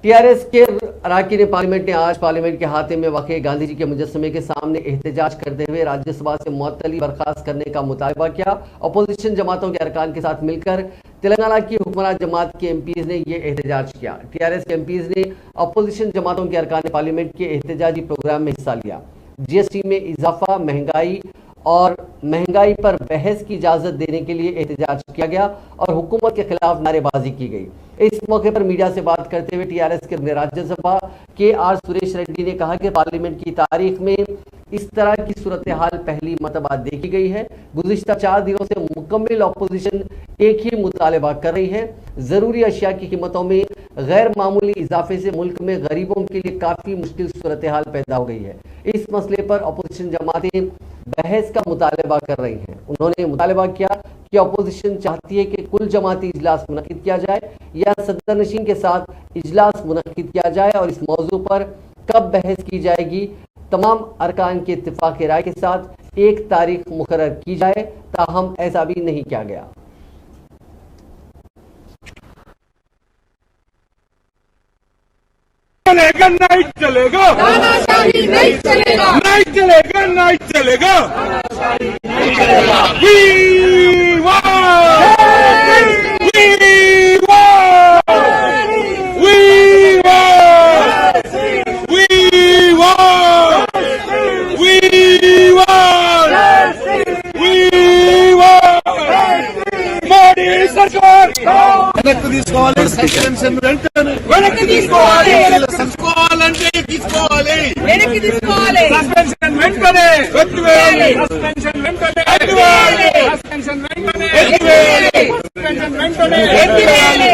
TRS के अरकान parliament ने आज पार्लियामेंट के हाथे में वाक़े गांधी जी के मुजस्समे के सामने एहतजाज करते हुए राज्यसभा से मुअत्तली बर्खास्त करने का मुतालबा किया। अपोजिशन जमातों के अरकान के साथ मिलकर तेलंगाना की हुक्मरान जमात के एमपीज ने यह एहतजाज किया। टीआरएस के एमपीज ने अपोजिशन जमातों के अरकान पार्लियामेंट के एहतजाजी प्रोग्राम में हिस्सा लिया। जीएसटी में इजाफा, महंगाई पर बहस की इजाजत देने के लिए एहतजाज किया गया और हुकूमत के खिलाफ नारेबाजी की गई। इस मौके पर मीडिया से बात करते हुए टीआरएस के राज्यसभा के आर सुरेश रेड्डी ने कहा कि पार्लियामेंट की तारीख में इस तरह की सूरत हाल पहली मरतबा देखी गई है। गुज़िश्ता 4 दिनों से मुकम्मल अपोजिशन एक ही मुतालबा कर रही है। जरूरी अशिया की कीमतों में गैर मामूली इजाफे से मुल्क में गरीबों के लिए काफी मुश्किल सूरत हाल पैदा हो गई है। इस मसले पर अपोजिशन जमातें बहस का मुतालबा कर रही हैं। उन्होंने मुतालबा किया कि अपोजिशन चाहती है कि कुल जमाती इजलास मुनक्किद किया जाए या सदरनशीन के साथ इजलास मुनक्किद किया जाए और इस मौजू पर कब बहस की जाएगी तमाम अरकान के इत्तिफाक राय के साथ एक तारीख मुकर्रर की जाए। ताहम ऐसा भी नहीं किया गया। चलेगा नहीं चलेगा, तानाशाही नहीं चलेगा, नहीं चलेगा, नहीं चलेगा। We want, we want, we want, we want, we want, we want. Modi सरकार వెనక్కి తీసుకోవాలి, సస్పెన్షన్ వెంటనే వెనక్కి తీసుకోవాలి, తీసుకోవాలంటే తీసుకోవాలి, వెనక్కి తీసుకోవాలి, సస్పెన్షన్ వెంటనే ఎత్తివేయాలి, సస్పెన్షన్ వెంటనే ఎత్తివేయాలి, సస్పెన్షన్ వెంటనే ఎత్తివేయాలి, సస్పెన్షన్ వెంటనే ఎత్తివేయాలి.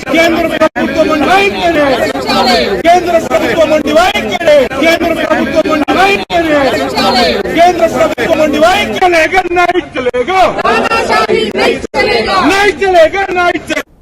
కేంద్ర ప్రభుత్వం వైఖరి, కేంద్ర ప్రభుత్వం వైఖరి, కేంద్ర ప్రభుత్వం వైఖరి, కేంద్ర ప్రభుత్వం వైఖరి. नहीं चलेगा, तानाशाही नहीं चलेगा, नहीं चलेगा, नहीं चलेगा।